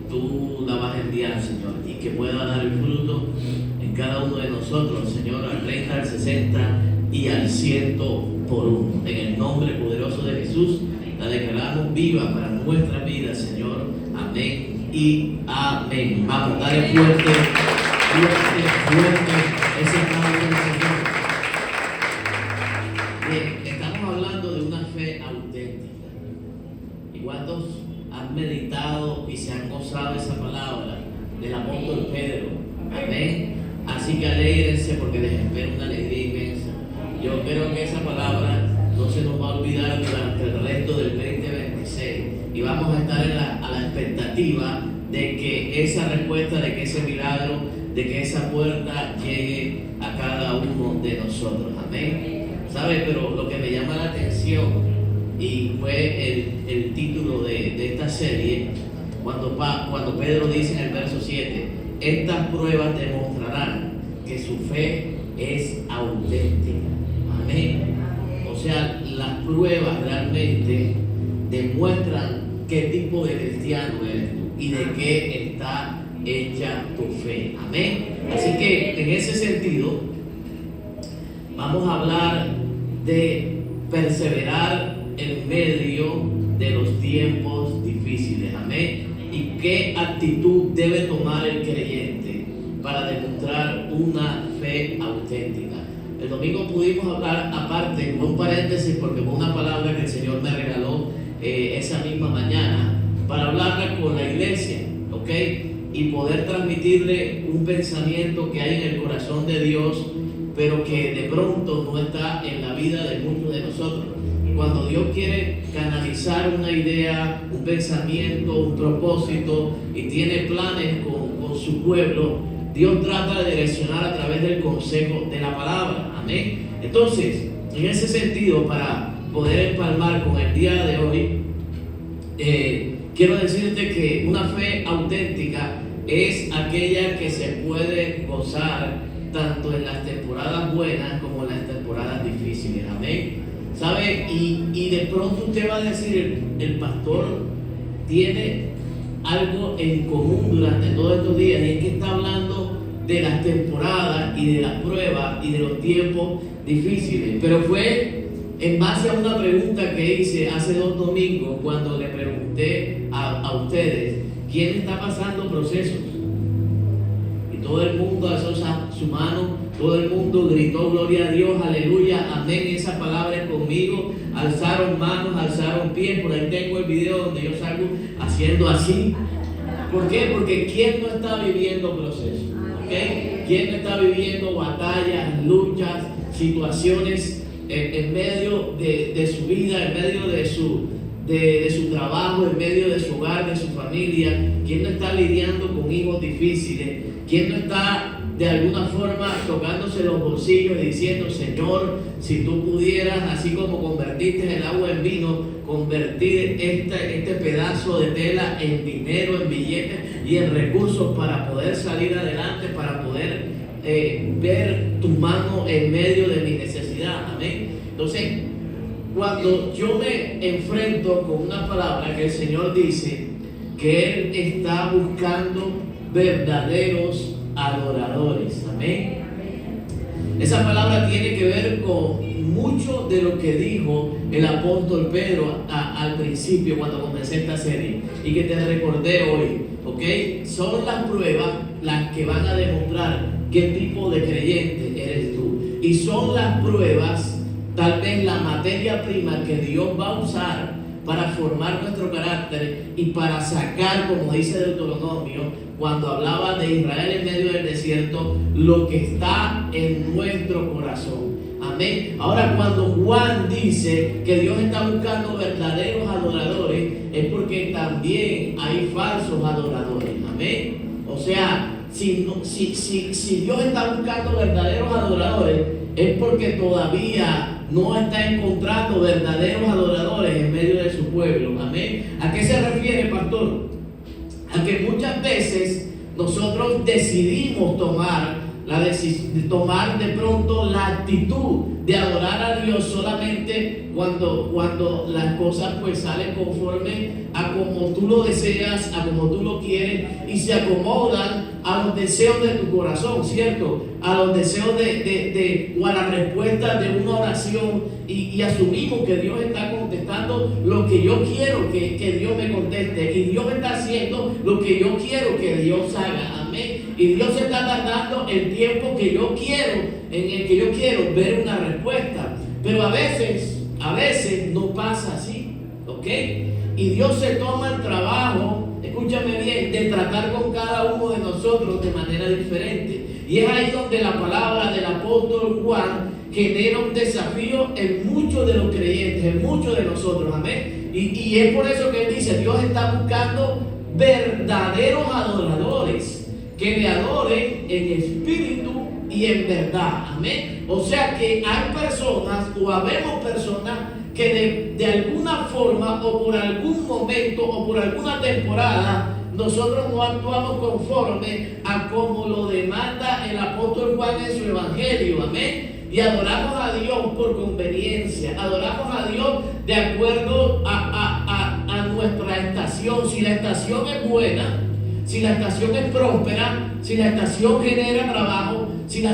tú la vas a enviar, Señor, y que pueda dar el fruto en cada uno de nosotros, Señor, al 30, al 60 y al 100 por uno. En el nombre poderoso de Jesús, la declaramos viva para nuestra vida, Señor. Amén y amén. Vamos, dale fuerte, fuerte, fuerte ese aplauso al Señor. Bien, estamos hablando de una fe auténtica. ¿Y cuántos han meditado y se han gozado esa palabra del apóstol Pedro? Amén. Así que alégrense porque les espera una alegría inmensa. Yo creo que esa palabra no se nos va a olvidar durante el resto del 2026 y vamos a estar a la expectativa de que esa respuesta, de que ese milagro, de que esa puerta llegue a cada uno de nosotros. Amén. ¿Sabe? Pero lo que me llama la atención y fue el título de esta serie, cuando Pedro dice en el verso 7, estas pruebas demostrarán que su fe es auténtica. Amén. O sea, las pruebas realmente demuestran qué tipo de cristiano eres tú y de qué está hecha tu fe. Amén. Así que en ese sentido vamos a hablar de perseverar en medio de los tiempos difíciles. Amén. Y qué actitud debe tomar el creyente para demostrar una fe auténtica. El domingo pudimos hablar aparte, con un paréntesis, porque fue una palabra que el Señor me regaló esa misma mañana para hablarla con la iglesia, ¿ok? Y poder transmitirle un pensamiento que hay en el corazón de Dios, pero que de pronto no está en la vida de muchos de nosotros. Cuando Dios quiere canalizar una idea, un pensamiento, un propósito y tiene planes con su pueblo, Dios trata de direccionar a través del consejo de la palabra. Amén. Entonces, en ese sentido, para poder empalmar con el día de hoy, quiero decirte que una fe auténtica es aquella que se puede gozar tanto en las temporadas buenas como en las temporadas difíciles. Amén. ¿Sabe? Y de pronto usted va a decir, el pastor tiene algo en común durante todos estos días, y es que está hablando de las temporadas y de las pruebas y de los tiempos difíciles. Pero fue en base a una pregunta que hice hace 2 domingos, cuando le pregunté a ustedes, ¿quién está pasando procesos? Y todo el mundo alzó su mano. Todo el mundo gritó gloria a Dios, aleluya, amén. Esa palabra es conmigo. Alzaron manos, alzaron pies. Por ahí tengo el video donde yo salgo haciendo así. ¿Por qué? Porque ¿quién no está viviendo procesos? ¿Okay? ¿Quién no está viviendo batallas, luchas, situaciones en medio de su vida, en medio de su trabajo, en medio de su hogar, de su familia? ¿Quién no está lidiando con hijos difíciles? ¿Quién no está de alguna forma tocándose los bolsillos y diciendo, Señor, si tú pudieras, así como convertiste el agua en vino, convertir este pedazo de tela en dinero, en billetes y en recursos para poder salir adelante, para poder ver tu mano en medio de mi necesidad? Amén. Entonces, cuando yo me enfrento con una palabra que el Señor dice que Él está buscando verdaderos adoradores. Amén. Esa palabra tiene que ver con mucho de lo que dijo el apóstol Pedro al principio, cuando comencé esta serie, y que te recordé hoy. ¿Ok? Son las pruebas las que van a demostrar qué tipo de creyente eres tú. Y son las pruebas, tal vez la materia prima que Dios va a usar para formar nuestro carácter y para sacar, como dice Deuteronomio, cuando hablaba de Israel en medio del desierto, lo que está en nuestro corazón. Amén. Ahora, cuando Juan dice que Dios está buscando verdaderos adoradores, es porque también hay falsos adoradores. Amén. O sea, si Dios está buscando verdaderos adoradores, es porque todavía no está encontrando verdaderos adoradores en medio de su pueblo. Amén. ¿A qué se refiere, pastor? A que muchas veces nosotros decidimos tomar de tomar de pronto la actitud de adorar a Dios solamente cuando las cosas pues salen conforme a como tú lo deseas, a como tú lo quieres y se acomodan a los deseos de tu corazón, ¿cierto? A los deseos o a la respuesta de una oración y asumimos que Dios está contestando lo que yo quiero que Dios me conteste y Dios está haciendo lo que yo quiero que Dios haga, amén. Y Dios está tardando el tiempo que yo quiero, en el que yo quiero ver una respuesta. Pero a veces no pasa así, ¿ok? Y Dios se toma el trabajo, escúchame bien, de tratar con cada uno de nosotros de manera diferente. Y es ahí donde la palabra del apóstol Juan genera un desafío en muchos de los creyentes, en muchos de nosotros, amén. Y es por eso que él dice, Dios está buscando verdaderos adoradores que le adoren en espíritu y en verdad, amén. O sea que hay personas o habemos personas que de alguna forma o por algún momento o por alguna temporada nosotros no actuamos conforme a como lo demanda el apóstol Juan en su evangelio, amén. Y adoramos a Dios por conveniencia, adoramos a Dios de acuerdo a nuestra estación. Si la estación es buena, si la estación es próspera, si la estación genera trabajo, si la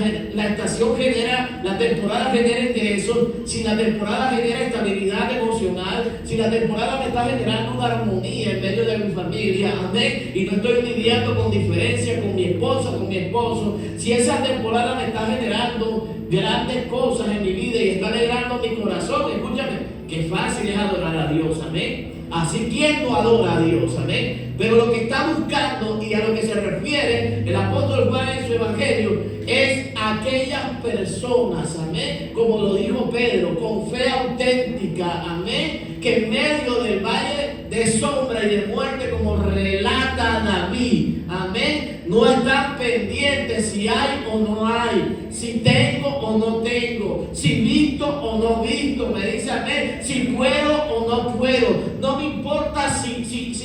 estación genera, la temporada genera ingresos, si la temporada genera estabilidad emocional, si la temporada me está generando una armonía en medio de mi familia, amén, y no estoy lidiando con diferencias con mi esposa, con mi esposo, si esa temporada me está generando grandes cosas en mi vida y está alegrando mi corazón, escúchame, qué fácil es adorar a Dios, amén. Así, ¿quién no adora a Dios? Amén. Pero lo que está buscando y a lo que se refiere el apóstol Juan en su evangelio es aquellas personas, amén, como lo dijo Pedro, con fe auténtica, amén, que en medio del valle de sombra y de muerte, como relata David, amén, no están pendientes si hay o no hay, si tengo o no tengo, si visto o no visto, me dice amén, si puedo o no puedo, no me importa si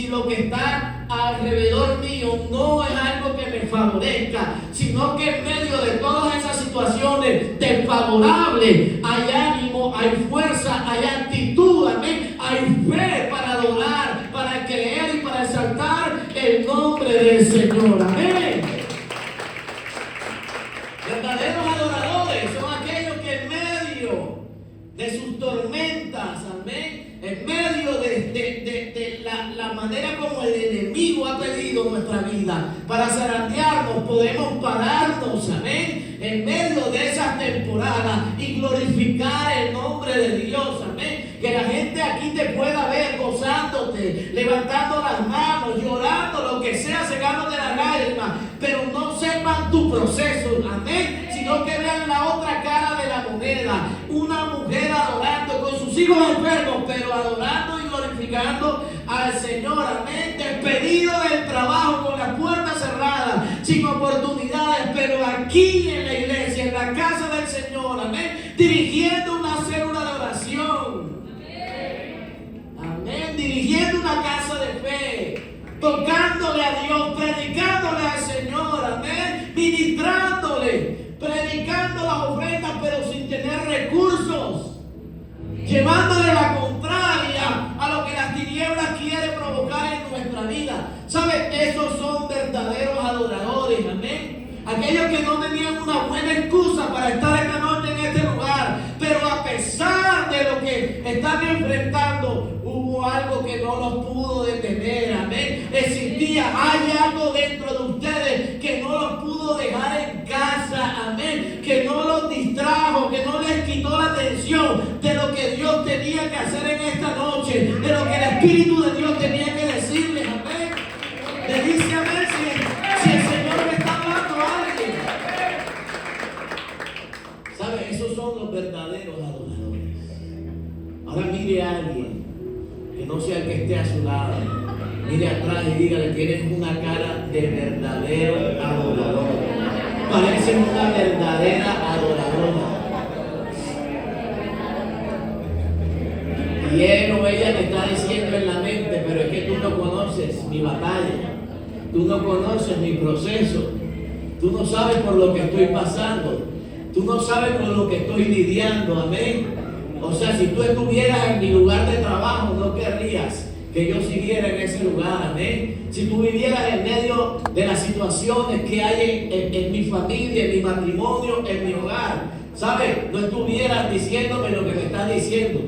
lo que está alrededor mío no es algo que me favorezca, sino que en medio de todas esas situaciones desfavorables hay ánimo, hay fuerza, hay actitud, amén, hay fe para adorar, para creer y para exaltar el nombre del Señor, amén. Verdaderos adoradores son aquellos que en medio de sus tormentas, amén, en medio de la manera como el enemigo ha pedido nuestra vida para zarandearnos, podemos pararnos, amén, en medio de esas temporadas y glorificar el nombre de Dios, amén. Que la gente aquí te pueda ver gozándote, levantando las manos, llorando, lo que sea, secándote las lágrimas, pero no sepan tu proceso, amén, sino que vean la otra cara de la moneda, una mujer adorando con sus hijos enfermos, pero adorando y glorificando al Señor, amén, despedido del trabajo con las puertas cerradas, sin oportunidades, pero aquí en la iglesia, en la casa del Señor, amén, dirigiendo una célula de oración, amén, dirigiendo una casa de fe, tocándole a Dios, predicándole al Señor, amén, ministrándole, predicando las ofrendas, pero sin tener recursos, llevándole la contraria a lo que las tinieblas quiere provocar en nuestra vida. ¿Sabe? Esos son verdaderos adoradores, amén. Aquellos que no tenían una buena excusa para estar esta noche en este lugar, pero a pesar de lo que están enfrentando, hubo algo que no los pudo detener, amén. Existía, hay algo dentro de ustedes que no los pudo dejar en casa, amén, que no los distrajo, que no les quitó la atención de lo que Dios tenía que hacer en esta noche, de lo que el Espíritu de Dios tenía que decirles, amén. Le dice amén si el Señor me está hablando a alguien. ¿Sabe? Esos son los verdaderos adoradores. Ahora mire a alguien que no sea el que esté a su lado, mire atrás y dígale, tienes una cara de verdadero adorador, pareces una verdadera adoradora. Y él o ella me está diciendo en la mente, pero es que tú no conoces mi batalla, tú no conoces mi proceso, Tú no sabes por lo que estoy pasando. Tú no sabes con lo que estoy lidiando. Amén. O sea, si tú estuvieras en mi lugar de trabajo, no querrías que yo siguiera en ese lugar. Amén. Si tú vivieras en medio de las situaciones que hay en mi familia, en mi matrimonio, en mi hogar, ¿sabes? No estuvieras diciéndome lo que me estás diciendo.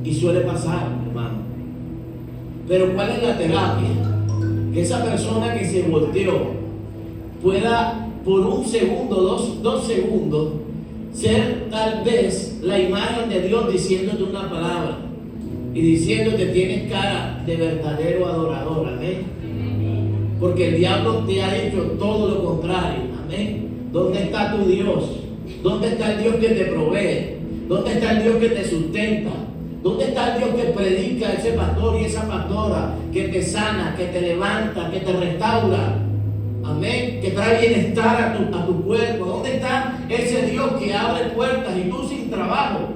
Y suele pasar, hermano. Pero ¿cuál es la terapia? Que esa persona que se volteó pueda por un segundo, dos segundos, ser tal vez la imagen de Dios diciéndote una palabra y diciéndote tienes cara de verdadero adorador. Amén. Porque el diablo te ha hecho todo lo contrario. Amén. ¿Dónde está tu Dios? ¿Dónde está el Dios que te provee? ¿Dónde está el Dios que te sustenta? ¿Dónde está el Dios que predica, ese pastor y esa pastora, que te sana, que te levanta, que te restaura? Amén. Que trae bienestar a tu cuerpo. ¿Dónde está ese Dios que abre puertas y tú sin trabajo?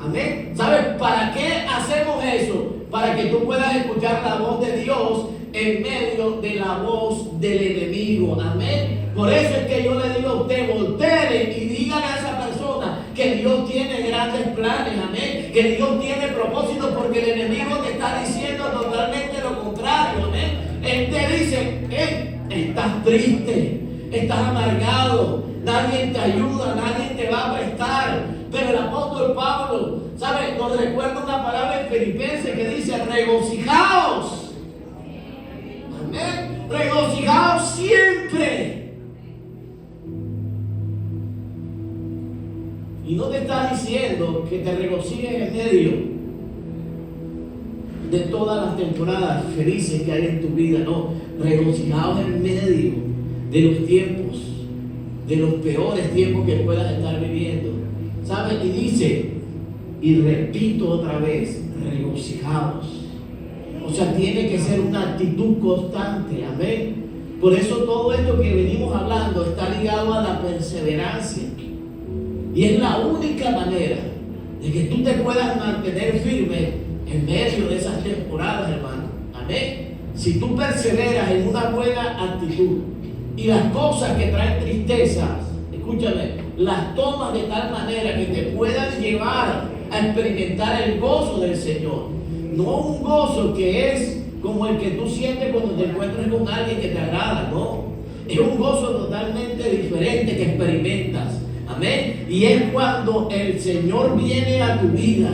Amén. ¿Sabes para qué hacemos eso? Para que tú puedas escuchar la voz de Dios en medio de la voz del enemigo. Amén. Por eso es que yo le digo a usted, volteen y díganle a esa persona que Dios tiene grandes planes. Amén. Que Dios tiene propósitos, porque el enemigo te está diciendo totalmente lo contrario. Amén. Él te dice, estás triste, estás amargado, nadie te ayuda, nadie te va a prestar. Pero el apóstol Pablo, ¿sabe? Nos recuerda una palabra en Filipenses que dice, regocijaos. Amén. Regocijaos siempre. Y no te está diciendo que te regocijes en medio de todas las temporadas felices que hay en tu vida. No, regocijaos en medio de los tiempos, de los peores tiempos que puedas estar viviendo. ¿Sabes? Y dice, y repito otra vez, regocijaos. O sea, tiene que ser una actitud constante. Amén. Por eso todo esto que venimos hablando está ligado a la perseverancia. Y es la única manera de que tú te puedas mantener firme en medio de esas temporadas, hermano. Amén. Si tú perseveras en una buena actitud y las cosas que traen tristezas, escúchame, las tomas de tal manera que te puedan llevar a experimentar el gozo del Señor. No un gozo que es como el que tú sientes cuando te encuentras con alguien que te agrada, no. Es un gozo totalmente diferente que experimentas. Amén. Y es cuando el Señor viene a tu vida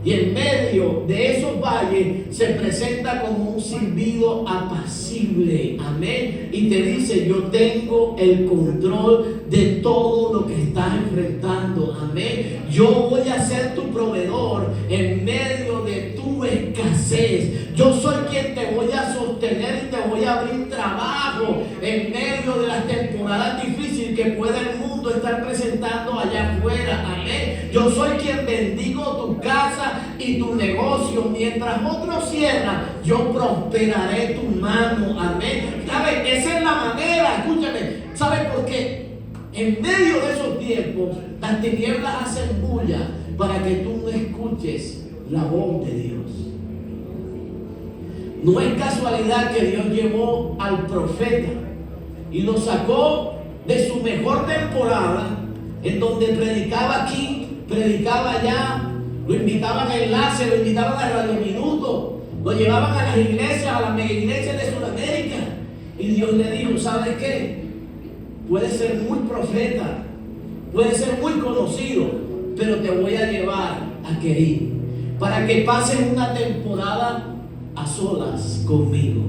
y en medio de esos valles se presenta como un silbido apacible. Amén. Y te dice, yo tengo el control de todo lo que estás enfrentando. Amén. Yo voy a ser tu proveedor en medio de tu escasez. Yo soy quien te voy a sostener y te voy a abrir trabajo en medio de las temporadas difíciles que pueda el mundo estar presentando allá afuera. Amén. Yo soy quien bendigo tu casa y tu negocio. Mientras otros cierran, yo prosperaré tu mano. Amén. ¿Sabes? Esa es la manera. Escúchame. ¿Sabes por qué? En medio de esos tiempos, las tinieblas hacen bulla para que tú no escuches la voz de Dios. No es casualidad que Dios llevó al profeta y lo sacó de su mejor temporada, en donde predicaba aquí, predicaba allá, lo invitaban a enlace, lo invitaban a Radio Minuto, lo llevaban a las iglesias, a las mega iglesias de Sudamérica. Y Dios le dijo, ¿sabes qué? Puedes ser muy profeta, puedes ser muy conocido, pero te voy a llevar a Querí para que pases una temporada a solas conmigo.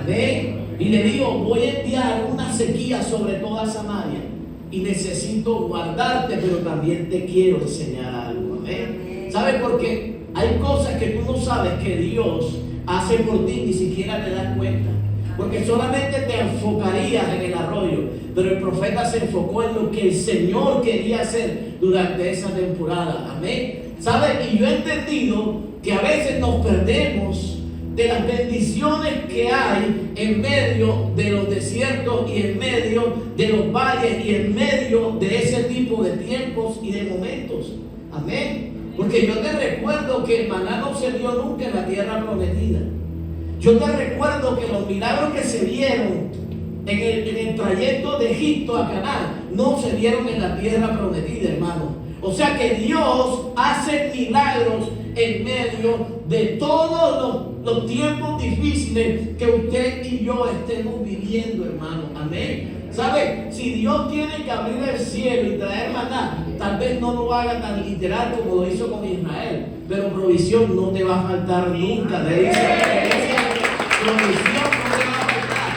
Amén. Y le digo, voy a enviar una sequía sobre toda Samaria y necesito guardarte, pero también te quiero enseñar algo. Amén. ¿Sabes por qué? Hay cosas que tú no sabes que Dios hace por ti, ni siquiera te das cuenta. Porque solamente te enfocarías en el arroyo, pero el profeta se enfocó en lo que el Señor quería hacer durante esa temporada. Amén. ¿Sabes? Y yo he entendido que a veces nos perdemos de las bendiciones que hay en medio de los desiertos y en medio de los valles y en medio de ese tipo de tiempos y de momentos. Amén. Porque yo te recuerdo que el maná no se dio nunca en la tierra prometida. Yo te recuerdo que los milagros que se vieron en el trayecto de Egipto a Canaán, no se vieron en la tierra prometida, hermano. O sea que Dios hace milagros en medio de todos los tiempos difíciles que usted y yo estemos viviendo, hermano. Amén. ¿Sabe? Si Dios tiene que abrir el cielo y traer maná, tal vez no lo haga tan literal como lo hizo con Israel, pero provisión no te va a faltar nunca. Le dice provisión no te va a faltar.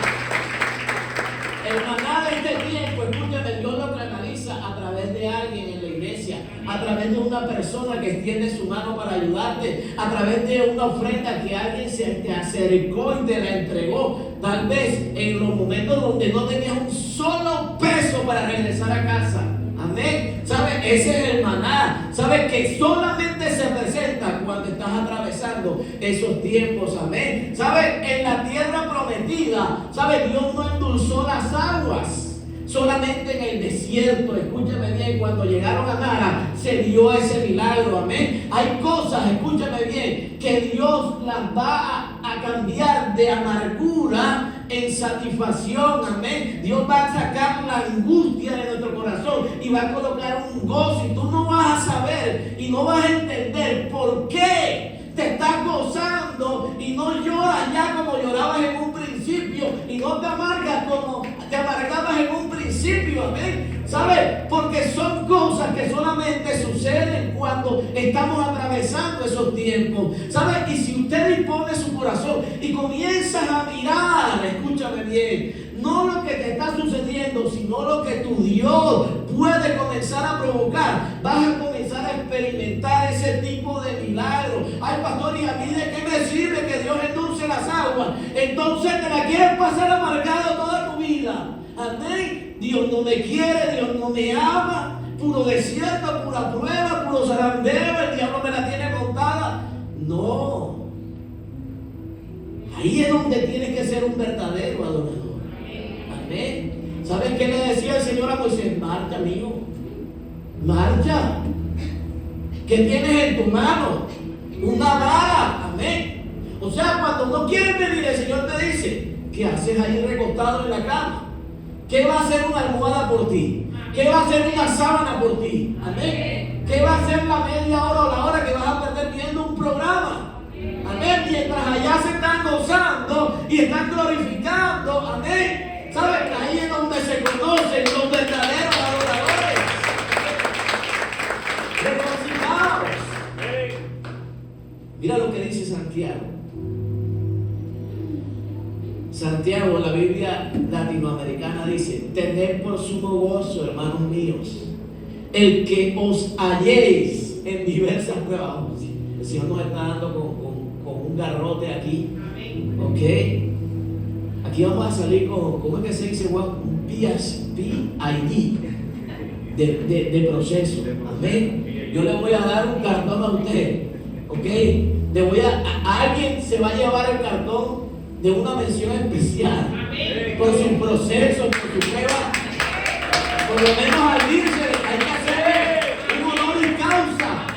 El maná de este tiempo, escúchame, Dios lo canaliza a través de alguien en la iglesia, a través de una persona que extiende su mano para ayudarte, a través de una ofrenda que alguien se te acercó y te la entregó. Tal vez en los momentos donde no tenías un solo peso para regresar a casa. Amén. ¿Sabe? Ese es el maná. ¿Sabe? Que solamente se presenta cuando estás atravesando esos tiempos. Amén. ¿Sabe? En la tierra prometida, ¿sabe? Dios no endulzó las aguas. Solamente en el desierto, escúchame bien, cuando llegaron a Mara, se dio ese milagro, amén. Hay cosas, escúchame bien, que Dios las va a cambiar de amargura en satisfacción, amén. Dios va a sacar la angustia de nuestro corazón y va a colocar un gozo, y tú no vas a saber y no vas a entender por qué te estás gozando y no lloras ya como llorabas en un principio, y no te amargas como te amargabas en un principio, amén. ¿Sabes? Porque son cosas que solamente suceden cuando estamos atravesando esos tiempos. ¿Sabes? Y si usted dispone su corazón y comienzas a mirar, escúchame bien, no lo que te está sucediendo, sino lo que tu Dios puede comenzar a provocar, vas a comenzar a experimentar ese tipo de milagros. Ay, pastor, ¿y a mí de qué me sirve que Dios endulce las aguas? Entonces te la quieres pasar amargado toda tu vida. Amén. Dios no me quiere, Dios no me ama, puro desierto, pura prueba, puro zarandeo, el diablo me la tiene montada. No. Ahí es donde tienes que ser un verdadero adorador. Amén. ¿Sabes qué le decía el Señor a Moisés? Marcha, amigo. Marcha. ¿Qué tienes en tu mano? Una vara. Amén. O sea, cuando no quieres venir, el Señor te dice, ¿qué haces ahí recostado en la cama? ¿Qué va a hacer una almohada por ti? ¿Qué va a hacer una sábana por ti? Amén. ¿Qué va a hacer la media hora o la hora que vas a perder viendo un programa? Amén. Mientras allá se están gozando y están glorificando. Amén. ¿Sabes? Ahí es donde se conocen los verdaderos adoradores. Reconciliados. Mira lo que dice Santiago. Santiago, la Biblia latinoamericana dice: tened por sumo gozo, hermanos míos, el que os halléis en diversas pruebas. El Señor nos está dando con un garrote aquí. Ok. Aquí vamos a salir con, ¿cómo es que se dice? Un PID de proceso. Amén. Yo le voy a dar un cartón a usted. Ok. Le voy a alguien se va a llevar el cartón de una mención especial. Amén. Por su proceso, por su prueba. Por lo menos al irse hay que hacer un honor y causa.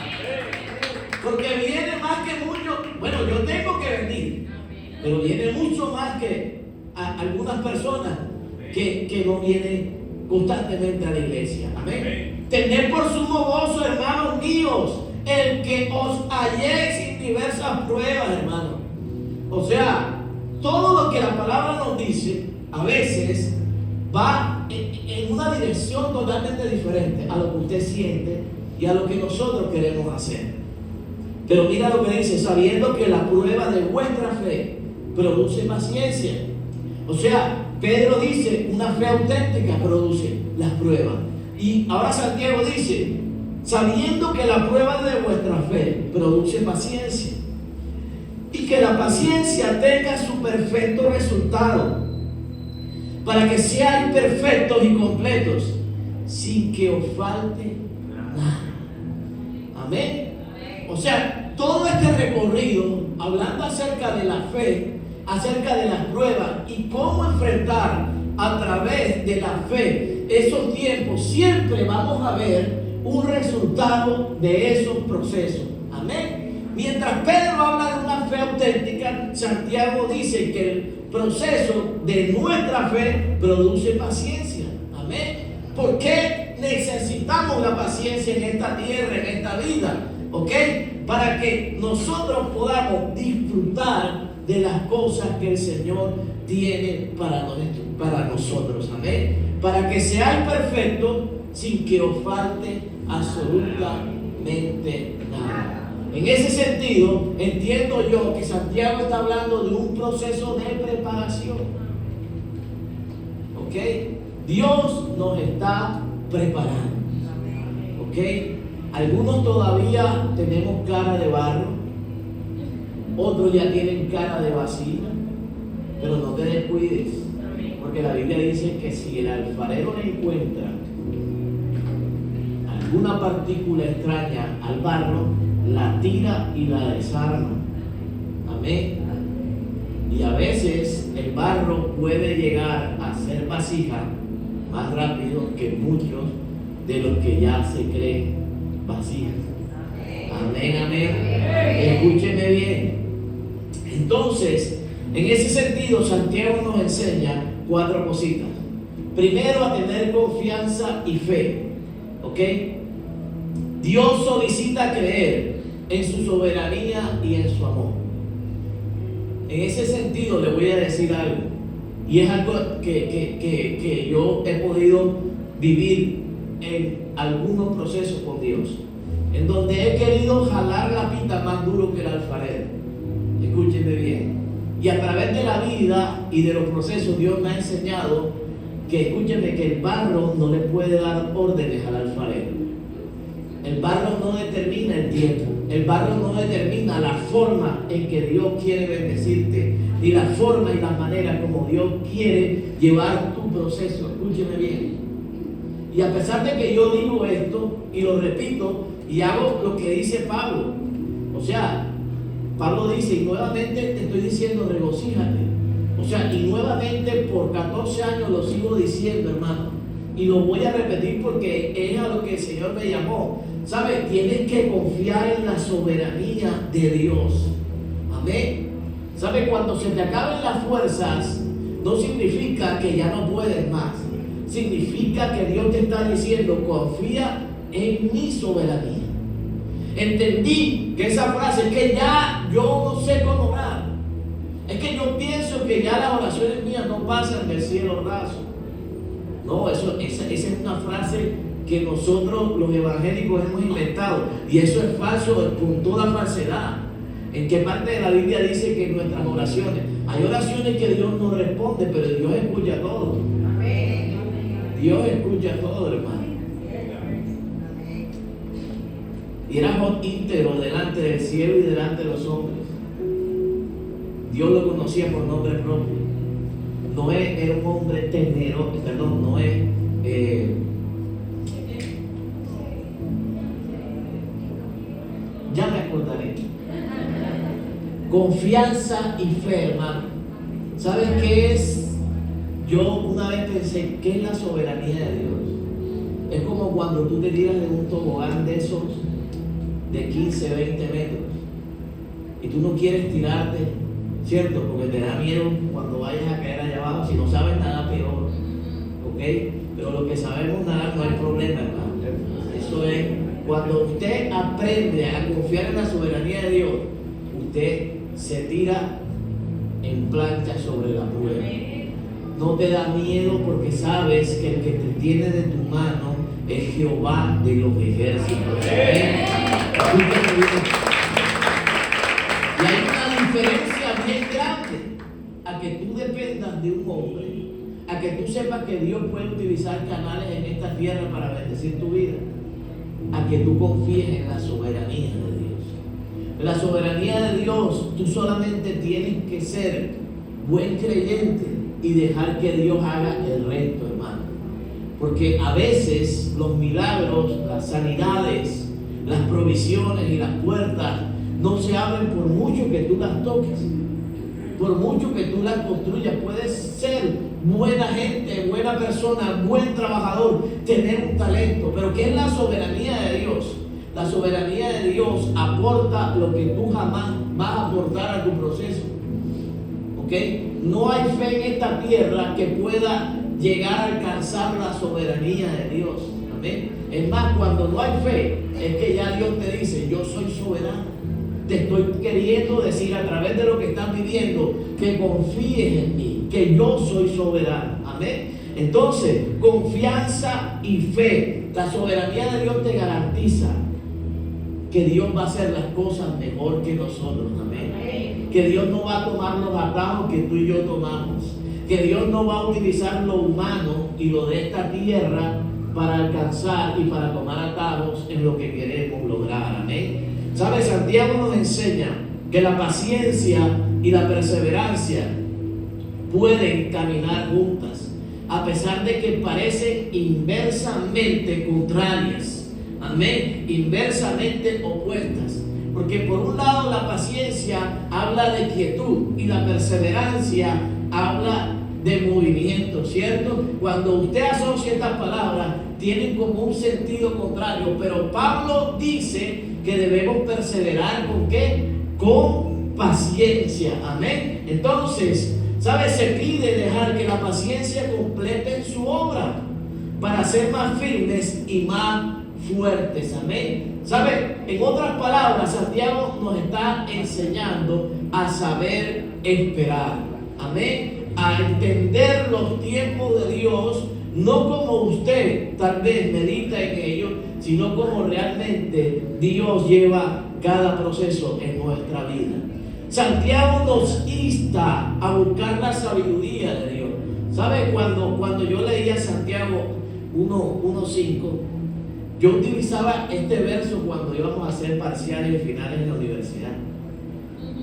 Porque viene más que mucho. Bueno, yo tengo que venir, pero viene mucho más que algunas personas que no vienen constantemente a la iglesia. Amén. Tened por sumo gozo, hermanos míos, el que os halléis en diversas pruebas, hermanos. O sea, todo lo que la palabra nos dice, a veces va en una dirección totalmente diferente a lo que usted siente y a lo que nosotros queremos hacer. Pero mira lo que dice: sabiendo que la prueba de vuestra fe produce paciencia. O sea, Pedro dice, una fe auténtica produce las pruebas. Y ahora Santiago dice, sabiendo que la prueba de vuestra fe produce paciencia, y que la paciencia tenga su perfecto resultado, para que seáis perfectos y completos, sin que os falte nada. Amén. O sea, todo este recorrido, hablando acerca de la fe, acerca de las pruebas y cómo enfrentar a través de la fe esos tiempos, siempre vamos a ver un resultado de esos procesos. Amén. Mientras Pedro habla de una fe fe auténtica, Santiago dice que el proceso de nuestra fe produce paciencia. Amén. ¿Por qué necesitamos la paciencia en esta tierra, en esta vida? ¿Ok? Para que nosotros podamos disfrutar de las cosas que el Señor tiene para nosotros. Amén. Para que seáis perfectos sin que os falte absolutamente nada. En ese sentido, entiendo yo que Santiago está hablando de un proceso de preparación. ¿Ok? Dios nos está preparando. ¿Ok? Algunos todavía tenemos cara de barro, otros ya tienen cara de vasija, pero no te descuides, porque la Biblia dice que si el alfarero le encuentra alguna partícula extraña al barro, la tira y la desarma. Amén. Y a veces el barro puede llegar a ser vasija más rápido que muchos de los que ya se creen vasijas. Amén, amén. Escúcheme bien. Entonces, en ese sentido, Santiago nos enseña 4 cositas. Primero, a tener confianza y fe. ¿Ok? Dios solicita creer en su soberanía y en su amor. En ese sentido le voy a decir algo, y es algo que yo he podido vivir en algunos procesos con Dios, en donde he querido jalar la pita más duro que el alfarero. Escúchenme bien. Y a través de la vida y de los procesos, Dios me ha enseñado que, escúchenme, que el barro no le puede dar órdenes al alfarero. El barro no determina el tiempo. El barro no determina la forma en que Dios quiere bendecirte, ni la forma y la manera como Dios quiere llevar tu proceso. Escúcheme bien. Y a pesar de que yo digo esto y lo repito y hago lo que dice Pablo, o sea, Pablo dice, y nuevamente te estoy diciendo, regocíjate. O sea, y nuevamente por 14 años lo sigo diciendo, hermano. Y lo voy a repetir porque es a lo que el Señor me llamó. ¿Sabes? Tienes que confiar en la soberanía de Dios. Amén. ¿Sabes? Cuando se te acaben las fuerzas, no significa que ya no puedes más. Significa que Dios te está diciendo, confía en mi soberanía. Entendí que esa frase es que ya yo no sé cómo orar. Es que yo pienso que ya las oraciones mías no pasan del cielo raso. No, esa es una frase que nosotros los evangélicos hemos inventado, y eso es falso con toda falsedad. ¿En qué parte de la Biblia dice que en nuestras oraciones hay oraciones que Dios no responde, pero Dios escucha todo? Dios escucha todo, hermano. Y era Job íntegro delante del cielo y delante de los hombres. Dios lo conocía por nombre propio. Noé era un hombre temeroso, perdón, Noé ya me acordaré. Confianza y fe, hermano. ¿Sabes qué es? Yo una vez pensé, ¿qué es la soberanía de Dios? Es como cuando tú te tiras de un tobogán de esos de 15, 20 metros y tú no quieres tirarte, ¿cierto? Porque te da miedo cuando vayas a caer allá abajo. Si no sabes nada, peor. ¿Ok? Pero los que sabemos nadar no hay problema, hermano. Eso es, cuando usted aprende a confiar en la soberanía de Dios, usted se tira en plancha sobre la prueba. No te da miedo porque sabes que el que te tiene de tu mano es Jehová de los ejércitos. Y hay una diferencia bien grande a que tú dependas de un hombre, a que tú sepas que Dios puede utilizar canales en esta tierra para bendecir tu vida, a que tú confíes en la soberanía de Dios. En la soberanía de Dios, tú solamente tienes que ser buen creyente y dejar que Dios haga el resto, hermano. Porque a veces los milagros, las sanidades, las provisiones y las puertas no se abren por mucho que tú las toques, por mucho que tú las construyas. Puedes ser buena gente, buena persona, buen trabajador, tener un talento, pero ¿qué es la soberanía de Dios? La soberanía de Dios aporta lo que tú jamás vas a aportar a tu proceso. ¿Ok? No hay fe en esta tierra que pueda llegar a alcanzar la soberanía de Dios. Amén. Es más, cuando no hay fe, es que ya Dios te dice, yo soy soberano. Te estoy queriendo decir a través de lo que estás viviendo que confíes en mí, que yo soy soberano. Amén. Entonces, confianza y fe. La soberanía de Dios te garantiza que Dios va a hacer las cosas mejor que nosotros. Amén. Que Dios no va a tomar los atajos que tú y yo tomamos. Que Dios no va a utilizar lo humano y lo de esta tierra para alcanzar y para tomar atajos en lo que queremos lograr. Amén. ¿Sabe? Santiago nos enseña que la paciencia y la perseverancia pueden caminar juntas, a pesar de que parecen inversamente contrarias. Amén. Inversamente opuestas. Porque por un lado la paciencia habla de quietud y la perseverancia habla de movimiento, ¿cierto? Cuando usted asocia estas palabras, tienen como un sentido contrario, pero Pablo dice que debemos perseverar ¿con qué? Con paciencia. Amén. Entonces, ¿sabes? Se pide dejar que la paciencia complete su obra para ser más firmes y más fuertes. Amén. ¿Sabe? En otras palabras, Santiago nos está enseñando a saber esperar. Amén. A entender los tiempos de Dios, no como usted tal vez medita en ellos, sino como realmente Dios lleva cada proceso en nuestra vida. Santiago nos insta a buscar la sabiduría de Dios. ¿Sabe? Cuando yo leía Santiago 1:5, yo utilizaba este verso cuando íbamos a hacer parciales y finales en la universidad.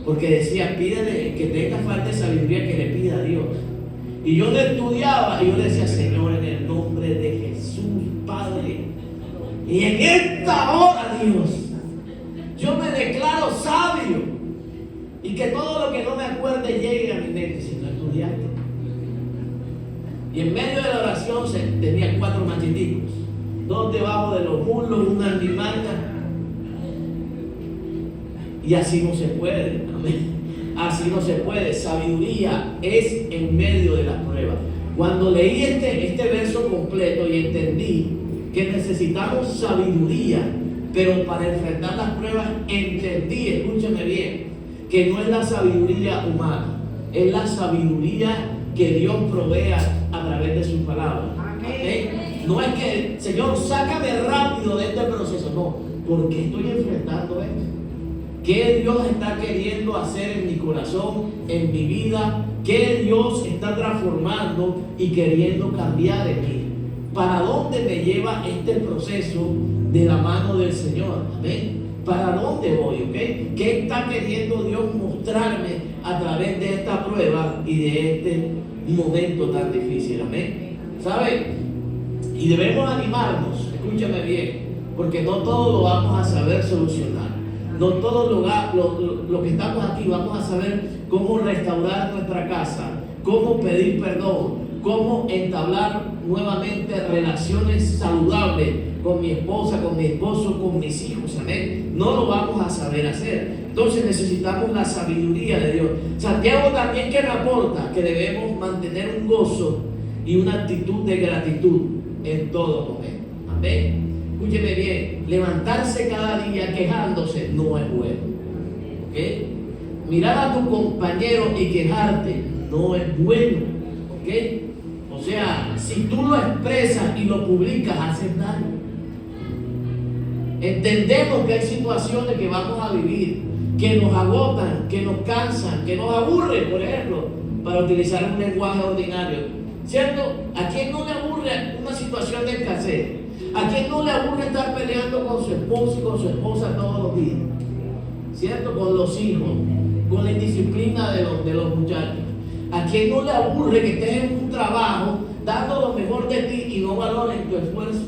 Porque decía, pídele que tenga falta de sabiduría, que le pida a Dios. Y yo le estudiaba y yo le decía, Señor, en el nombre de Jesús, Padre, y en esta hora, Dios, yo me declaro sabio. Y que todo lo que no me acuerde llegue a mi mente. Si no estudiaste. Y en medio de la oración tenía 4 macheticos, 2 debajo de los muslos, una en mi manga. Y así no se puede. Amén. Así no se puede. Sabiduría es en medio de la prueba. Cuando leí este verso completo y entendí que necesitamos sabiduría, pero para enfrentar las pruebas entendí, escúchame bien, que no es la sabiduría humana, es la sabiduría que Dios provee a través de su palabra. ¿Okay? No es que, Señor, sácame rápido de este proceso. No, porque estoy enfrentando esto. ¿Qué Dios está queriendo hacer en mi corazón, en mi vida? ¿Qué Dios está transformando y queriendo cambiar en mí? ¿Para dónde me lleva este proceso de la mano del Señor? Amén. ¿Para dónde voy? ¿Okay? ¿Qué está queriendo Dios mostrarme a través de esta prueba y de este momento tan difícil? Amén. ¿Sabe? Y debemos animarnos, escúchame bien, porque no todo lo vamos a saber solucionar. No todo lo que estamos aquí vamos a saber cómo restaurar nuestra casa, cómo pedir perdón, cómo entablar nuevamente relaciones saludables con mi esposa, con mi esposo, con mis hijos. Amén. No lo vamos a saber hacer. Entonces necesitamos la sabiduría de Dios. Santiago también que me aporta que debemos mantener un gozo y una actitud de gratitud en todo momento. Amén. Escúcheme bien, levantarse cada día quejándose no es bueno. ¿Okay? Mirar a tu compañero y quejarte no es bueno. ¿Okay? O sea, si tú lo expresas y lo publicas, haces daño. Entendemos que hay situaciones que vamos a vivir, que nos agotan, que nos cansan, que nos aburren, por ejemplo, para utilizar un lenguaje ordinario. ¿Cierto? ¿A quién no le aburre una situación de escasez? ¿A quién no le aburre estar peleando con su esposo y con su esposa todos los días? ¿Cierto? Con los hijos, con la indisciplina de los muchachos. ¿A quién no le aburre que estés en un trabajo dando lo mejor de ti y no valoren tu esfuerzo?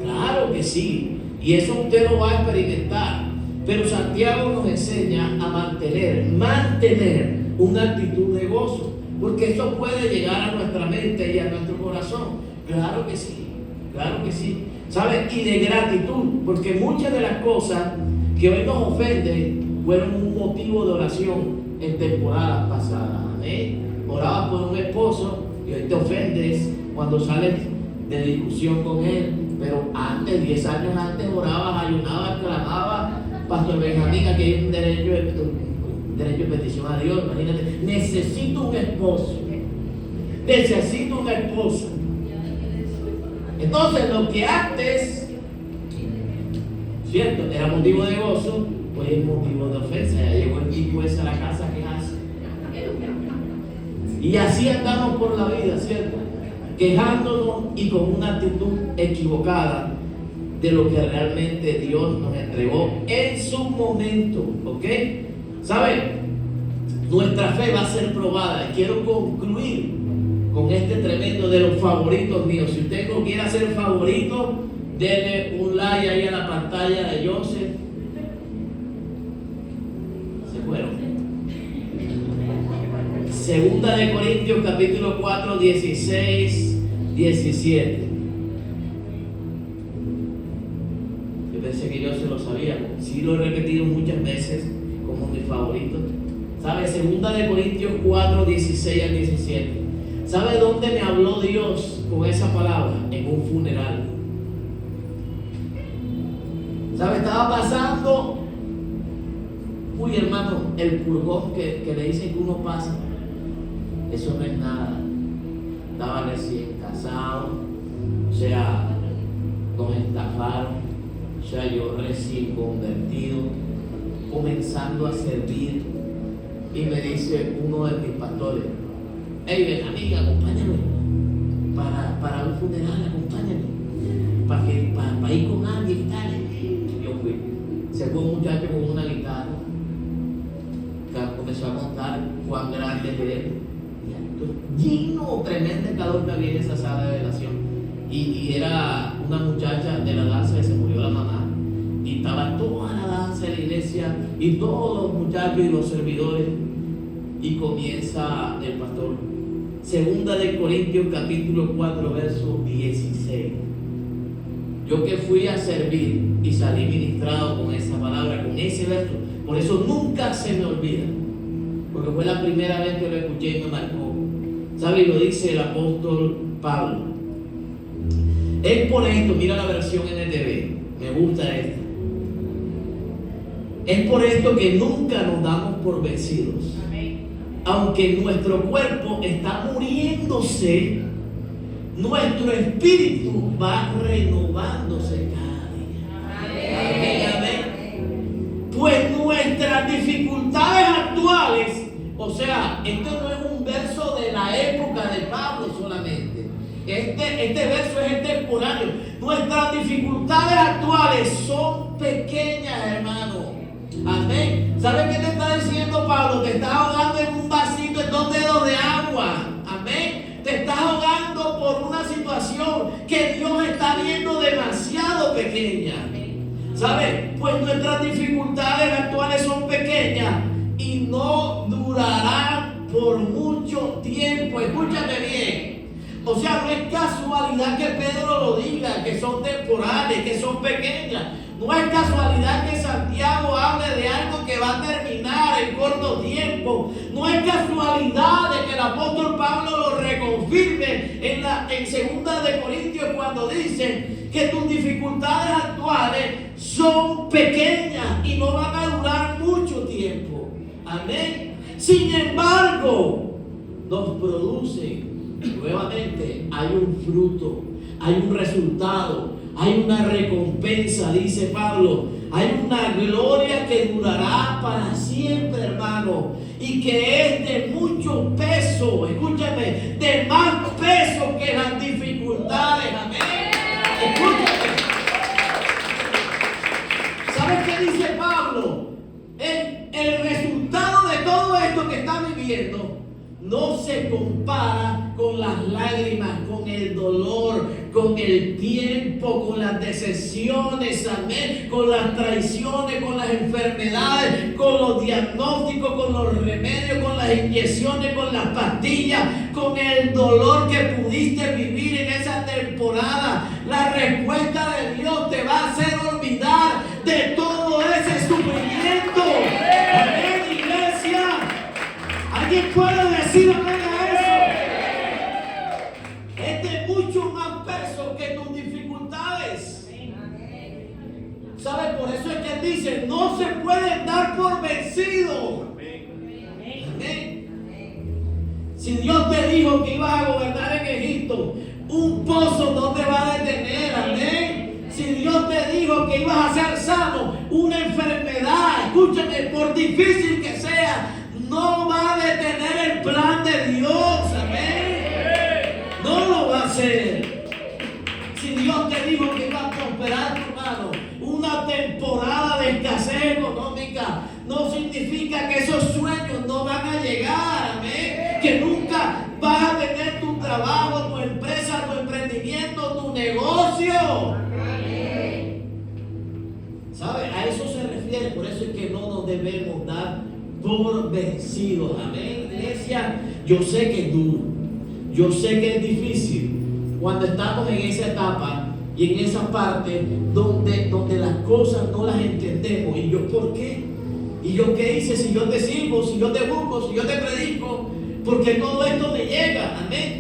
Claro que sí, y eso usted lo va a experimentar. Pero Santiago nos enseña a mantener una actitud de gozo, porque eso puede llegar a nuestra mente y a nuestro corazón. Claro que sí, claro que sí. ¿sabes? Y de gratitud, porque muchas de las cosas que hoy nos ofenden fueron un motivo de oración en temporadas pasadas. Amén. Orabas por un esposo y hoy te ofendes cuando sales de discusión con él, pero antes, 10 años antes, orabas, ayunabas, clamabas. Pastor Benjamín, aquí hay un derecho de petición a Dios. Imagínate, necesito un esposo, necesito una esposa. Entonces, lo que antes, cierto, era motivo de gozo, hoy es motivo de ofensa. Ya llegó el tipo ese a la casa, ¿qué hace? Y así andamos por la vida, ¿cierto? Quejándonos y con una actitud equivocada de lo que realmente Dios nos entregó en su momento, ¿ok? ¿Saben? Nuestra fe va a ser probada y quiero concluir con este tremendo de los favoritos míos. Si usted no quiere hacer favorito, denle un like ahí a la pantalla de Joseph. Se fueron. Segunda de Corintios capítulo 4, 16, 17. Yo pensé que yo se lo sabía. Sí lo he repetido muchas veces como mi favorito. ¿Sabe? Segunda de Corintios 4, 16 al 17. ¿Sabe dónde me habló Dios con esa palabra? En un funeral. ¿Sabe? Estaba pasando, uy hermano, el purgón que le dicen que uno pasa. Eso no es nada. Estaba recién casado, o sea, nos estafaron, o sea, yo recién convertido, comenzando a servir, y me dice uno de mis pastores: hey Benjamín, acompáñame para un funeral, acompáñame para ir con alguien y tal. Yo fui. Se fue un muchacho con una guitarra, comenzó a contar cuán grande es él, lleno, tremenda calor que había en esa sala de velación, y era una muchacha de la danza que se murió la mamá, y estaba toda la danza de la iglesia y todos los muchachos y los servidores, y comienza el pastor. Segunda de Corintios capítulo 4 verso 16. Yo que fui a servir y salí ministrado con esa palabra, con ese verso, por eso nunca se me olvida, porque fue la primera vez que lo escuché y me marcó. ¿Sabe? Lo dice el apóstol Pablo. Es por esto, mira la versión NTV, me gusta esta. Es por esto que nunca nos damos por vencidos. Aunque nuestro cuerpo está muriéndose, nuestro espíritu va renovándose cada día. Amén, amén. Pues nuestras dificultades actuales, o sea, esto no es un verso de la época de Pablo solamente. Este verso es extemporáneo. Nuestras dificultades actuales son pequeñas, hermano. Amén. ¿Sabe qué te está diciendo Pablo? Te estás ahogando en un vasito, en 2 dedos de agua. Amén. Te estás ahogando por una situación que Dios está viendo demasiado pequeña. ¿Sabe? Pues nuestras dificultades actuales son pequeñas y no durarán por mucho tiempo. Escúchame bien. O sea, no es casualidad que Pedro lo diga, que son temporales, que son pequeñas. No es casualidad que Santiago hable de algo que va a terminar en corto tiempo. No es casualidad de que el apóstol Pablo lo reconfirme en Segunda de Corintios cuando dice que tus dificultades actuales son pequeñas y no van a durar mucho tiempo. Amén. Sin embargo, nos producen nuevamente, hay un fruto, hay un resultado, hay una recompensa, dice Pablo. Hay una gloria que durará para siempre, hermano, y que es de mucho peso. Escúchame, de más peso que las dificultades. Amén. Escúchame. ¿Sabes qué dice Pablo? El resultado de todo esto que está viviendo no se compara con las lágrimas, con el dolor, con el tiempo, con las decepciones, amén, con las traiciones, con las enfermedades, con los diagnósticos, con los remedios, con las inyecciones, con las pastillas, con el dolor que pudiste vivir en esa temporada. La respuesta de dijo que ibas a gobernar en Egipto, un pozo no te va a detener, amén. Si Dios te dijo que ibas a ser sano, una enfermedad, escúchame, por difícil que sea, no va a detener el plan de Dios, amén. No lo va a hacer. Si Dios te dijo que iba a prosperar tu mano, una temporada de escasez económica, no significa que esos sueños no van a llegar, amén. Que nunca vas a tener tu trabajo, tu empresa, tu emprendimiento, tu negocio. ¿Sabe? A eso se refiere, por eso es que no nos debemos dar por vencidos, amén. Iglesia, yo sé que es duro, yo sé que es difícil cuando estamos en esa etapa y en esa parte donde las cosas no las entendemos. ¿Y yo por qué? ¿Y yo qué hice? Si yo te sirvo, si yo te busco, si yo te predico, porque todo esto me llega, amén.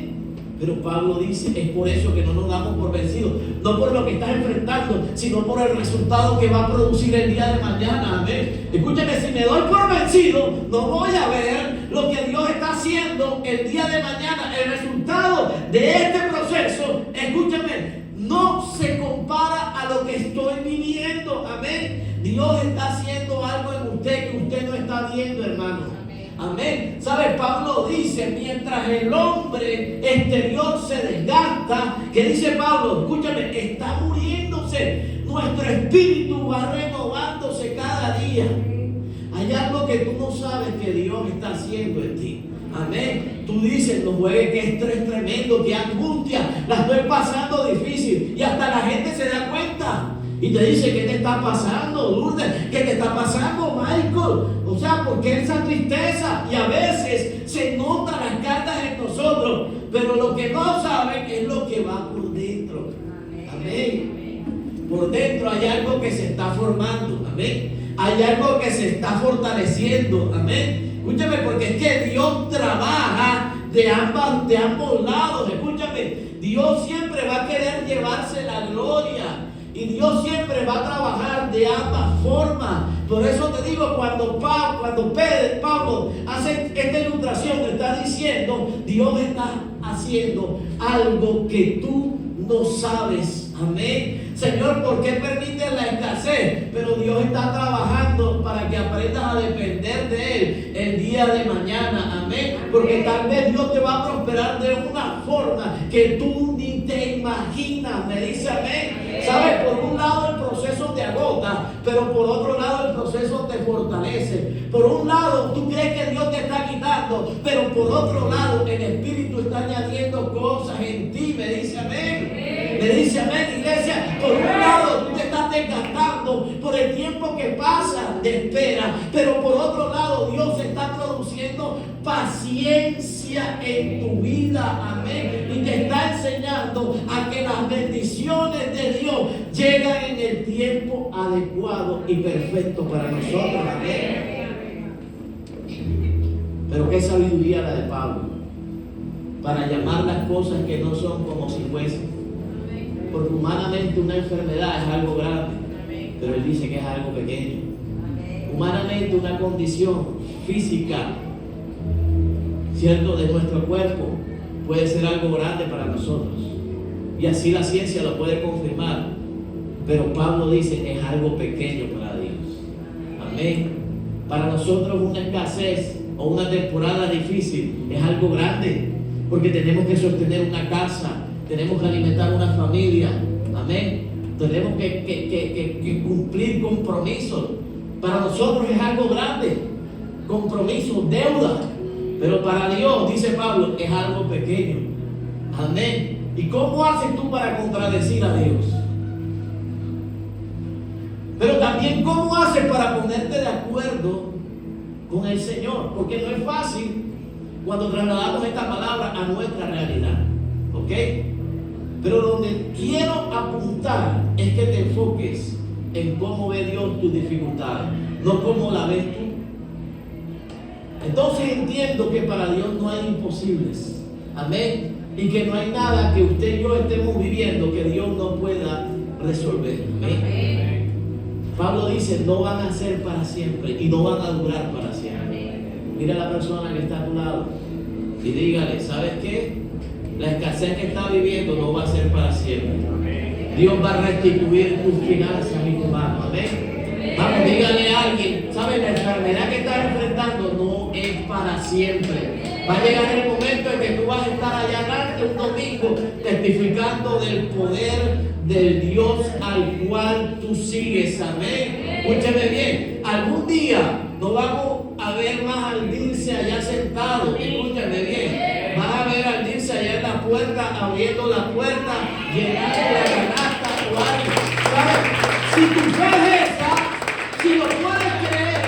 Pero Pablo dice, es por eso que no nos damos por vencidos, no por lo que estás enfrentando, sino por el resultado que va a producir el día de mañana, amén. Escúchame, si me doy por vencido, no voy a ver lo que Dios está haciendo el día de mañana. El resultado de este proceso, escúchame, no se compara a lo que estoy viviendo, amén. Dios está haciendo algo en usted que usted no está viendo, hermano. Amén. ¿Sabe? Pablo dice, mientras el hombre exterior se desgasta, que dice Pablo, escúchame, está muriéndose, nuestro espíritu va renovándose cada día. Hay algo que tú no sabes que Dios está haciendo en ti. Amén. Tú dices, no juegues, que estrés tremendo, que angustia, la estoy pasando difícil. Y hasta la gente se da cuenta. Y te dice, ¿qué te está pasando, Lourdes? ¿Qué te está pasando, Michael? O sea, ¿por qué esa tristeza? Y a veces se notan las cartas en nosotros, pero lo que no saben es lo que va por dentro. Amén. Por dentro hay algo que se está formando. Amén. Hay algo que se está fortaleciendo. Amén. Escúchame, porque es que Dios trabaja de ambos lados. Escúchame, Dios siempre va a querer llevarse la gloria. Y Dios siempre va a trabajar de ambas formas. Por eso te digo, cuando Pablo hace esta ilustración, está diciendo, Dios está haciendo algo que tú no sabes. Amén. Señor, ¿por qué permites la escasez? Pero Dios está trabajando para que aprendas a depender de Él el día de mañana. Amén. Porque tal vez Dios te va a prosperar de una forma que tú ni te imaginas. Me dice amén. ¿Sabes? Por un lado el proceso te agota, pero por otro lado el proceso te fortalece. Por un lado tú crees que Dios te está quitando, pero por otro lado el Espíritu está añadiendo cosas en ti. Me dice amén. Me dice amén, iglesia. Por un lado tú te estás desgastando por el tiempo que pasa de espera, pero por otro lado Dios está produciendo paciencia en tu vida, amén, y te está enseñando a que las bendiciones de Dios llegan en el tiempo adecuado y perfecto para nosotros, amén. Pero qué sabiduría la de Pablo para llamar las cosas que no son como si fuesen. Porque humanamente una enfermedad es algo grande, pero él dice que es algo pequeño. Humanamente una condición física, cierto, de nuestro cuerpo puede ser algo grande para nosotros, y así la ciencia lo puede confirmar, pero Pablo dice es algo pequeño para Dios. Amén. Para nosotros una escasez o una temporada difícil es algo grande, porque tenemos que sostener una casa, tenemos que alimentar una familia, amén. Tenemos que cumplir compromisos. Para nosotros es algo grande, compromisos, deuda. Pero para Dios, dice Pablo, es algo pequeño. Amén. ¿Y cómo haces tú para contradecir a Dios? Pero también, ¿cómo haces para ponerte de acuerdo con el Señor? Porque no es fácil cuando trasladamos esta palabra a nuestra realidad. ¿Ok? Pero donde quiero apuntar es que te enfoques en cómo ve Dios tus dificultades, no cómo la ves tú. Entonces entiendo que para Dios no hay imposibles. Amén. Y que no hay nada que usted y yo estemos viviendo que Dios no pueda resolver. Amén. Pablo dice, no van a ser para siempre y no van a durar para siempre. Mira a la persona que está a tu lado y dígale, ¿sabes qué? La escasez que está viviendo no va a ser para siempre. Dios va a restituir tus finanzas y tus manos. Amén. Vamos, dígale a alguien, ¿sabes? La enfermedad que estás enfrentando no es para siempre. Va a llegar el momento en que tú vas a estar allá adelante un domingo testificando del poder del Dios al cual tú sigues. Amén. Escúcheme bien, algún día no vamos a ver más al Dirce allá sentado. Escúchame bien, vas a ver al Dirce allá en la puerta, abriendo la puerta, llenando la canasta o algo. ¿Sabes? Si tu fe es esa, si lo puedes creer,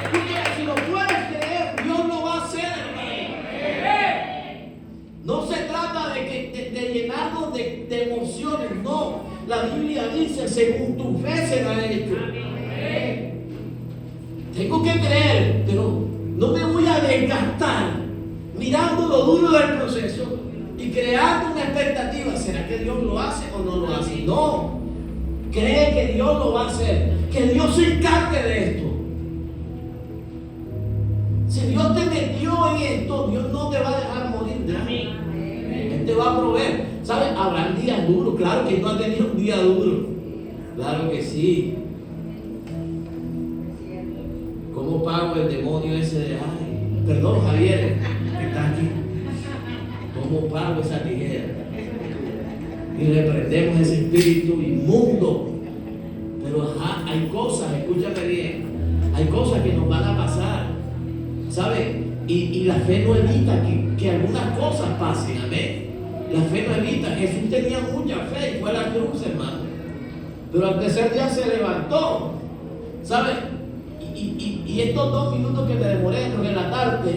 escúchame, si lo puedes creer, Dios lo va a hacer, hermano. No se trata de llenarnos de emociones, no. La Biblia dice, según tu fe será hecho. Tengo que creer, pero no me voy a desgastar mirando lo duro del proceso y creando una expectativa. ¿Será que Dios lo hace o no lo hace? No. Cree que Dios lo va a hacer, que Dios se encargue de esto. Si Dios te metió en esto, Dios no te va a dejar morir de hambre. Él te va a proveer. ¿Sabes? Habrán días duros. Claro que no ha tenido un día duro. Claro que sí. ¿Cómo pago el demonio ese de ay? Perdón, Javier, que está aquí. ¿Cómo pago esa tijera? Y reprendemos ese espíritu inmundo. Pero hay cosas, escúchame bien, hay cosas que nos van a pasar, ¿sabes? Y la fe no evita que algunas cosas pasen, amén. La fe no evita. Jesús tenía mucha fe y fue a la cruz, hermano. Pero al tercer día se levantó, ¿sabes? Y estos 2 minutos que me demoré en relatarte,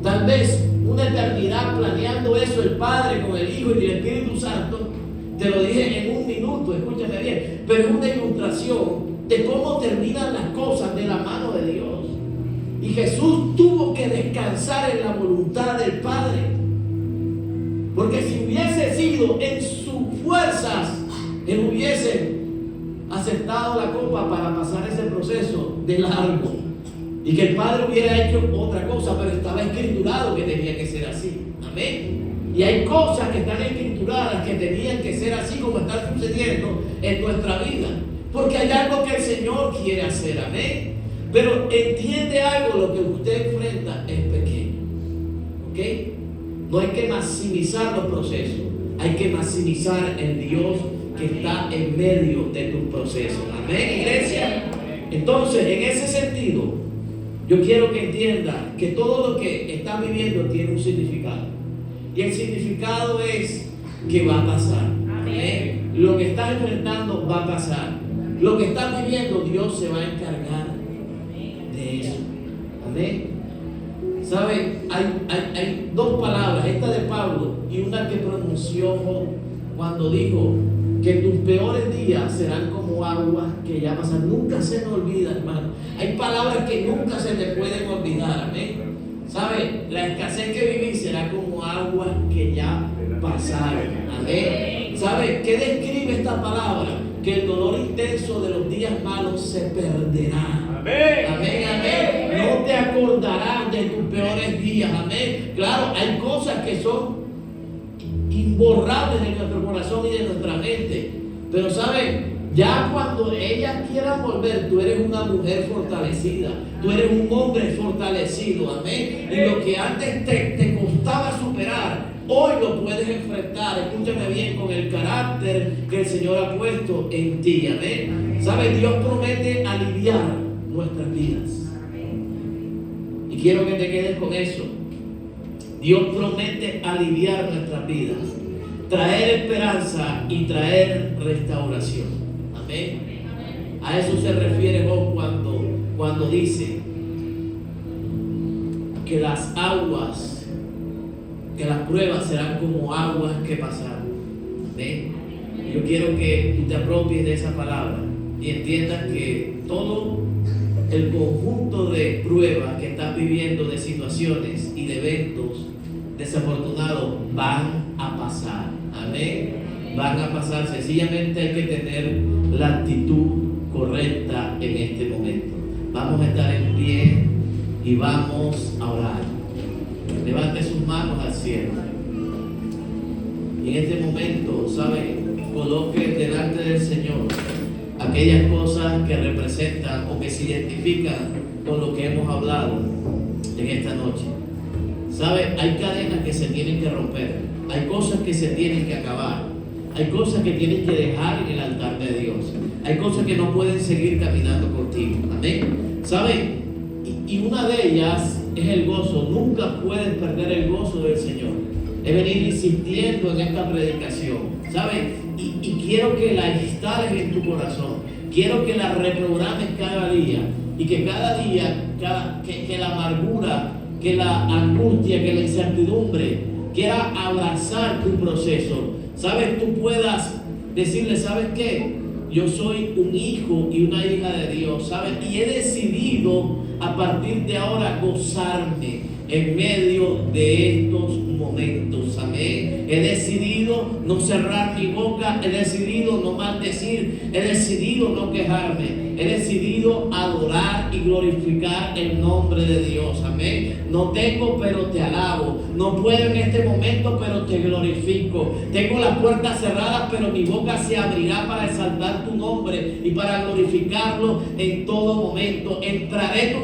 tal vez una eternidad planeando eso, el Padre con el Hijo y el Espíritu Santo, te lo dije en 1 minuto, escúchame bien, pero es una ilustración de cómo terminan las cosas de la mano de Dios. Y Jesús tuvo que descansar en la voluntad del Padre, porque si hubiese sido en sus fuerzas, Él hubiese aceptado la copa para pasar ese proceso de largo y que el Padre hubiera hecho otra cosa, pero estaba escriturado que tenía que ser así. Amén. Y hay cosas que están escrituradas que tenían que ser así como están sucediendo en nuestra vida, porque hay algo que el Señor quiere hacer. Amén. Pero entiende algo, lo que usted enfrenta es pequeño. ¿Ok? No hay que maximizar los procesos, hay que maximizar el Dios que está en medio de tus procesos. Amén, iglesia. Entonces, en ese sentido, yo quiero que entienda que todo lo que estás viviendo tiene un significado. Y el significado es que va a pasar. Amén. Lo que estás enfrentando va a pasar. Lo que estás viviendo, Dios se va a encargar de eso. Amén. ¿Sabe? Hay 2 palabras, esta de Pablo y una que pronunció cuando dijo que tus peores días serán como aguas que ya pasan. Nunca se me olvida, hermano. Hay palabras que nunca se te pueden olvidar. Amén. ¿Sabe? La escasez que viví será como aguas que ya pasaron. Amén. ¿Sabe? ¿Qué describe esta palabra? Que el dolor intenso de los días malos se perderá. Amén. Amén, amén. No te acordarás de tus peores días. Amén. Claro, hay cosas que son imborrables de nuestro corazón y de nuestra mente. Pero ¿saben? Ya cuando ellas quieran volver, tú eres una mujer fortalecida. Tú eres un hombre fortalecido. Amén. Y lo que antes te costaba superar, hoy lo puedes enfrentar. Escúchame bien, con el carácter que el Señor ha puesto en ti. Amén. ¿Sabes? Dios promete aliviar nuestras vidas. Y quiero que te quedes con eso. Dios promete aliviar nuestras vidas, traer esperanza y traer restauración. Amén. A eso se refiere Job cuando dice que las aguas, que las pruebas serán como aguas que pasaron. Amén. Yo quiero que tú te apropies de esa palabra y entiendas que todo el conjunto de pruebas que estás viviendo, de situaciones y de eventos desafortunados, van a pasar. Amén. Van a pasar. Sencillamente hay que tener la actitud correcta en este momento. Vamos a estar en pie y vamos a orar. levante sus manos al cielo. Y en este momento, ¿sabe? Coloque delante del Señor aquellas cosas que representan o que se identifican con lo que hemos hablado en esta noche. ¿Sabe? Hay cadenas que se tienen que romper, hay cosas que se tienen que acabar, hay cosas que tienes que dejar en el altar de Dios, hay cosas que no pueden seguir caminando contigo. Amén. ¿Sabe? Y una de ellas es el gozo. Nunca puedes perder el gozo del Señor. Es venir insistiendo en esta predicación, ¿sabes? Y quiero que la instales en tu corazón. Quiero que la reprogrames cada día. Y que cada día, que la amargura, que la angustia, que la incertidumbre quiera abrazar tu proceso. ¿Sabes? Tú puedas decirle, ¿sabes qué? Yo soy un hijo y una hija de Dios, ¿sabes? Y he decidido a partir de ahora gozarme en medio de estos momentos. Amén. He decidido no cerrar mi boca, he decidido no maldecir, he decidido no quejarme, he decidido adorar y glorificar el nombre de Dios. Amén. No tengo, pero te alabo. No puedo en este momento, pero te glorifico. Tengo las puertas cerradas, pero mi boca se abrirá para exaltar tu nombre y para glorificarlo en todo momento. Entraré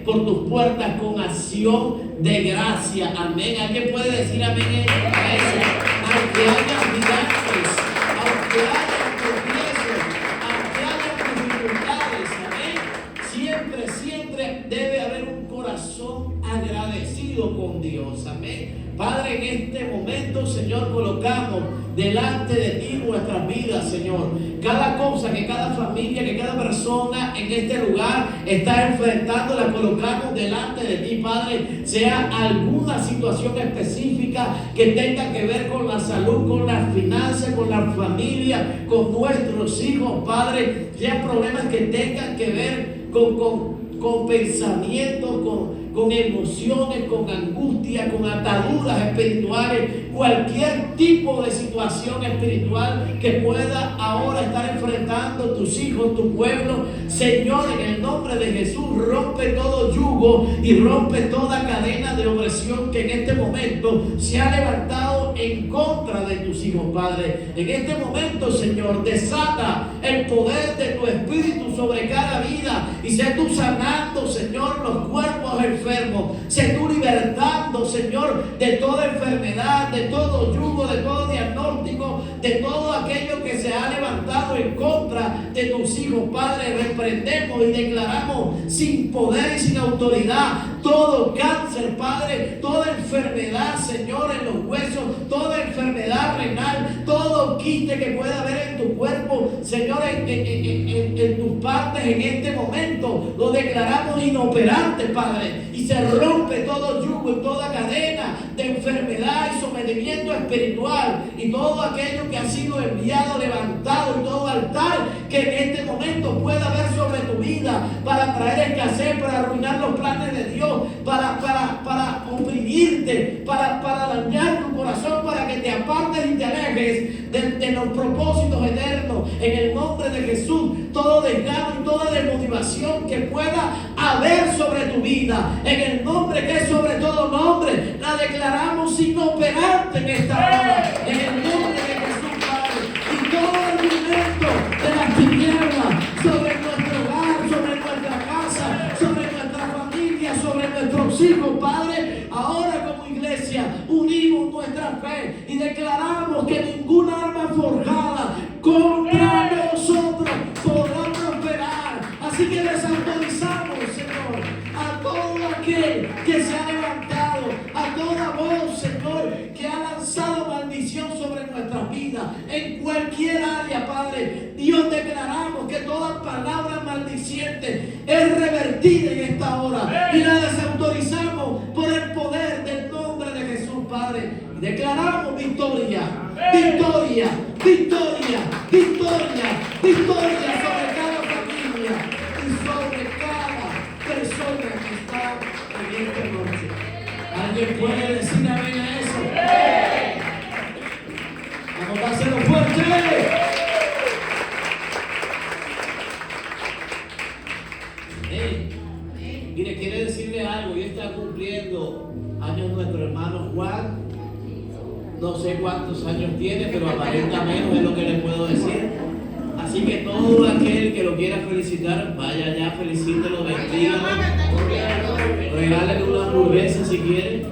por tus puertas con acción de gracia. Amén. ¿Alguien puede decir amén a eso? Aunque haya gigantes, aunque haya tropiezos, aunque haya dificultades, amén. Siempre debe haber un corazón agradecido con Dios. Amén. Padre, en este momento, Señor, colocamos delante de ti nuestras vidas, Señor. Cada cosa que cada familia, que cada persona en este lugar está enfrentando, la colocamos delante de ti, Padre. Sea alguna situación específica que tenga que ver con la salud, con las finanzas, con la familia, con nuestros hijos, Padre. Sea problemas que tengan que ver con pensamientos, con emociones, con angustia, con ataduras espirituales, cualquier tipo de situación espiritual que pueda ahora estar enfrentando tus hijos, tu pueblo. Señor, en el nombre de Jesús, rompe todo yugo y rompe toda cadena de opresión que en este momento se ha levantado en contra de tus hijos, Padre. En este momento, Señor, desata el poder de tu Espíritu sobre cada vida y sé tú sanando, Señor, los cuerpos enfermos. Sé tú libertando, Señor, de toda enfermedad, de todo yugo, de todo diagnóstico, de todo aquello que se ha levantado en contra de tus hijos, Padre. Reprendemos y declaramos sin poder y sin autoridad todo cáncer, Padre, toda enfermedad, Señor, en los huesos, toda enfermedad renal, todo quiste que pueda haber en tu cuerpo, Señor, en tus partes en este momento, lo declaramos inoperante, Padre, y se rompe todo yugo y toda cadena de enfermedad y sometimiento espiritual y todo aquello que ha sido enviado, levantado y todo altar que en este momento pueda haber sobre tu vida para traer escasez, para arruinar los planes de Dios, para oprimirte, para dañar tu corazón, para que te apartes y te alejes de los propósitos eternos. En el nombre de Jesús, todo desgano y toda desmotivación que pueda haber sobre tu vida, en el nombre que es sobre todo nombre, la declaramos inoperante en esta hora, en el nombre de Jesús, Padre. Y todo argumento de las tinieblas sobre nuestro hogar, sobre nuestra casa, sobre nuestra familia, sobre nuestros hijos, Padre, ahora como iglesia unimos nuestra fe y declaramos que ninguna arma forjada contra nosotros podrá prosperar. Así que desautorizamos, Señor, a todo aquel que se ha levantado, a toda voz, Señor, que ha lanzado maldición sobre nuestras vidas, en cualquier área, Padre. Dios, declaramos que toda palabra maldiciente es revertida en esta hora y la desautorizamos por el poder del nombre de Jesús, Padre. Y declaramos victoria, victoria, victoria, victoria, victoria sobre cada familia y sobre cada persona que está en esta noche. ¿Alguien puede decir amén a eso? Vamos a hacerlo fuerte. Mire, quiere decirle algo, y está cumpliendo Juan, no sé cuántos años tiene, pero aparenta menos, es lo que les puedo decir. Así que todo aquel que lo quiera felicitar, vaya allá, felicítelo, bendiga, regálele una hamburguesa si quiere.